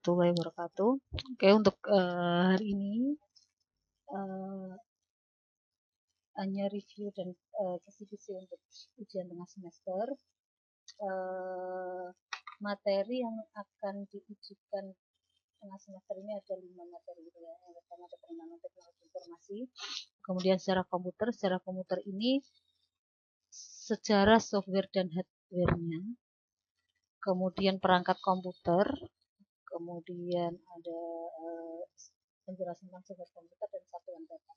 warahmatullahi wabarakatuh. Oke, untuk hari ini hanya review dan kisi-kisi untuk ujian tengah semester. Materi yang akan diujikan tengah semester ini ada 5 materi gitu ya. Yang pertama ada pengenalan teknologi informasi, kemudian secara komputer ini secara software dan hardware-nya, kemudian perangkat komputer, kemudian ada penjelasan tentang software komputer dan satuan data.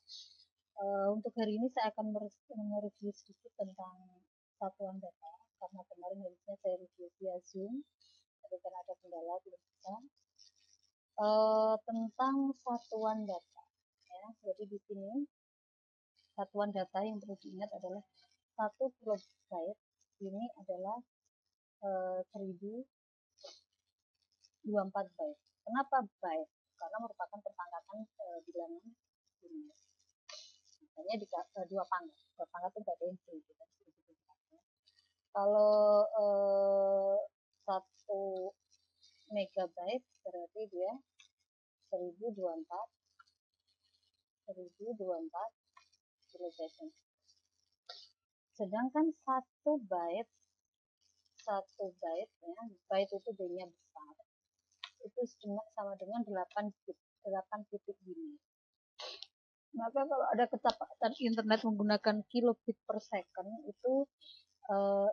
Untuk hari ini saya akan mereview sedikit tentang satuan data karena kemarin harusnya saya review via Zoom, tapi karena ada kendala belum bisa. Tentang satuan data, ya. Jadi di sini satuan data yang perlu diingat adalah 1 kilobyte ini adalah 1024 byte. Kenapa byte? Karena merupakan perpangkatan bilangan biner. Makanya di dua pangkat itu nggak ada yang gitu. Kalau 1 megabyte berarti dia 1024 kilobyte. Sedangkan 1 byte ya, byte itu D-nya besar, itu sama dengan 8 titik biner. Maka kalau ada kecepatan internet menggunakan kilobit per second itu 1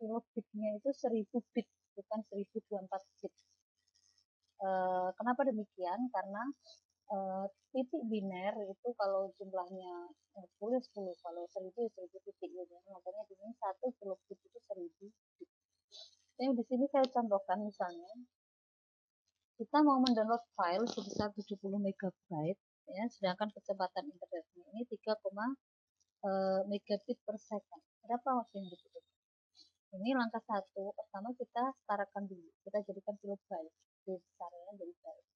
kilobitnya itu 1000 bit, bukan 1024 bit. Kenapa demikian? Karena titik biner itu kalau jumlahnya 10, kalau 1000 titik gitu. Makanya di sini 1 kilobit itu 1000 bit. Yang di sini saya contohkan misalnya kita mau mendownload file sebesar 70 megabyte ya, sedangkan kecepatan internetnya ini 3, megabit per second. Berapa waktu yang dibutuhkan? Ini langkah 1, pertama kita setarakan dulu, kita jadikan kilobyte, besarnya jadi byte.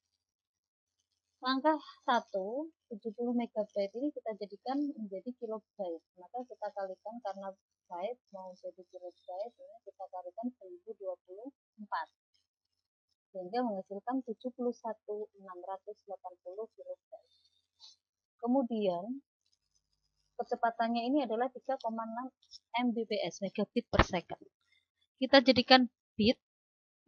Langkah 1, 70 megabyte ini kita jadikan menjadi kilobyte, maka kita kalikan karena byte mau jadi kilobyte, ini kita kalikan 1024 sehingga menghasilkan 71.680 kilobyte. Kemudian kecepatannya ini adalah 3,6 Mbps, megabit per second. Kita jadikan bit,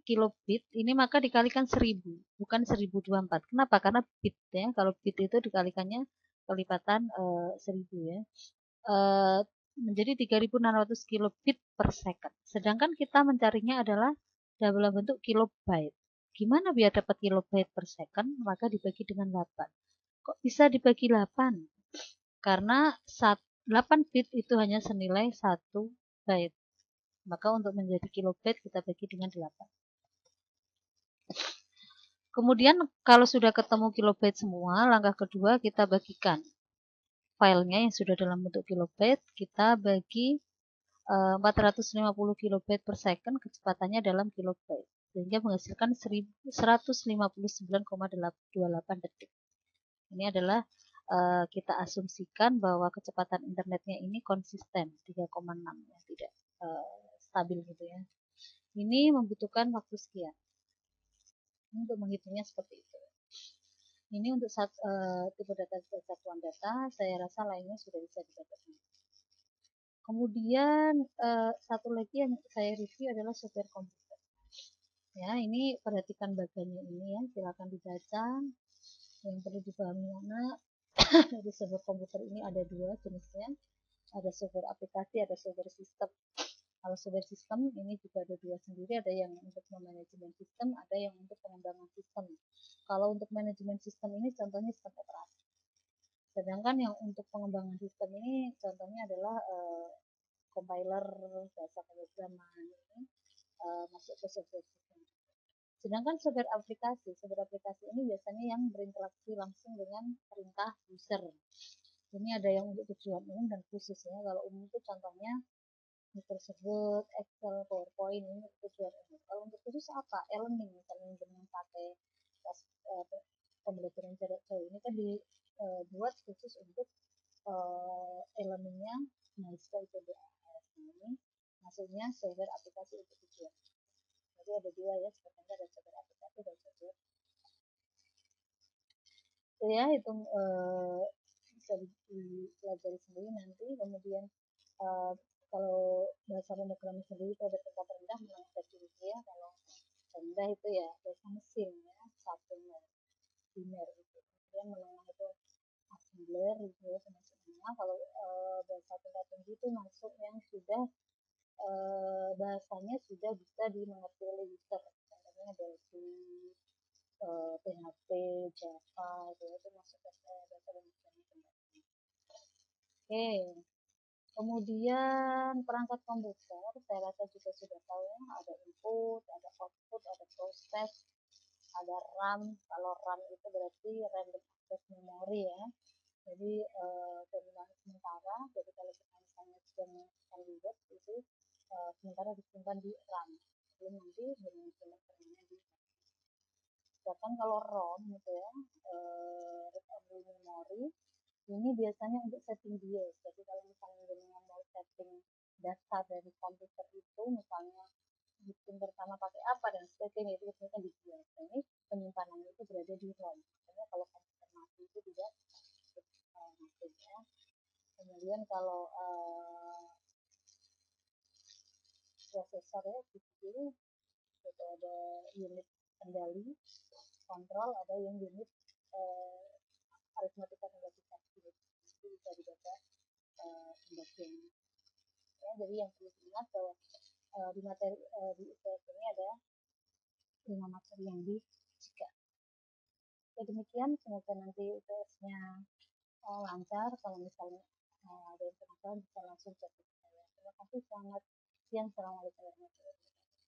kilobit, ini maka dikalikan 1000, bukan 1024. Kenapa? Karena bit ya, kalau bit itu dikalikannya kelipatan 1000 ya. Menjadi 3600 kilobit per second. Sedangkan kita mencarinya adalah dalam bentuk kilobyte. Gimana biar dapat kilobyte per second? Maka dibagi dengan 8. Kok bisa dibagi 8? Karena 8 bit itu hanya senilai 1 byte. Maka untuk menjadi kilobyte kita bagi dengan 8. Kemudian kalau sudah ketemu kilobyte semua, langkah kedua kita bagikan filenya yang sudah dalam bentuk kilobyte, kita bagi 450 kilobyte per second, kecepatannya dalam kilobyte, sehingga menghasilkan 159,28 detik. Ini adalah kita asumsikan bahwa kecepatan internetnya ini konsisten 3,6 ya, tidak stabil gitu ya. Ini membutuhkan waktu sekian. Ini untuk menghitungnya seperti itu. Ini untuk tipe data satuan data, saya rasa lainnya sudah bisa didapatkan. Kemudian satu lagi yang saya review adalah software komputer. Ya, ini perhatikan bagiannya ini ya, silakan dibaca. Yang perlu dipahami mana dari software komputer ini ada 2 jenisnya, ada software aplikasi, ada software sistem. Kalau software sistem ini juga ada 2 sendiri, ada yang untuk manajemen sistem, ada yang untuk pengembangan sistem. Kalau untuk manajemen sistem ini contohnya sistem operasi. Sedangkan yang untuk pengembangan sistem ini contohnya adalah compiler, bahasa pemrograman ini masuk ke software sistem. Sedangkan software aplikasi ini biasanya yang berinteraksi langsung dengan perintah user. Ini ada yang untuk tujuan umum dan khusus ya. Kalau umum itu contohnya Microsoft Word, Excel, PowerPoint, ini untuk tujuan umum. Kalau untuk khusus apa? E-learning misalnya dengan pakai pembelajaran jarak jauh ini kan dibuat khusus untuk e-learningnya mahasiswa IPB. Ini maksudnya software aplikasi untuk tujuan. Jadi ada dua ya, software dan software aplikasi dan software. Itu ya, itu bisa dipelajari sendiri nanti. Kemudian kalau bahasa pemrograman sendiri itu ada tingkat rendah, menengah, dan tinggi ya. Kalau rendah itu ya bahasa mesin ya, satu biner gitu. Kemudian menengah itu assembler gitu ya, termasuk menengah. Kalau bahasa tingkat tinggi itu masuk yang sudah bahasanya sudah bisa dimengerti oleh user. Contohnya Delphi, PHP, Java, itu masuk bahasa pemrograman tingkat tinggi. Oke, kemudian perangkat komputer, saya rasa juga sudah tahu ya, ada input, ada output, ada proses, ada RAM. Kalau RAM itu berarti random access memory ya. Jadi terminal sementara. Jadi kalau kita misalnya sudah menggunakan Windows itu sementara disimpan di RAM. Belum nanti dengan terminal di. Sedangkan kalau ROM gitu ya, read memory, ini biasanya untuk setting BIOS. Jadi kalau misalnya dengan mau setting data dari komputer itu, misalnya bikin pertama pakai apa dan sebagainya, itu biasanya di BIOS. Ini penyimpanannya itu berada di ROM. Makanya kalau komputer mati itu tidak mati ya. Kemudian kalau prosesor ya, CPU itu ada unit kendali, kontrol, ada yang unit aritmatika dan logika. Itu bisa dibaca pembagiannya. Ya, jadi yang perlu diingat bahwa di materi di UTS ini ada 5 materi yang dijika. Ya, demikian, semoga nanti UTS-nya lancar. Kalau misalnya ada yang penasaran bisa langsung cek ke saya. Terima kasih, selamat siang. Assalamualaikum warahmatullahi wabarakatuh.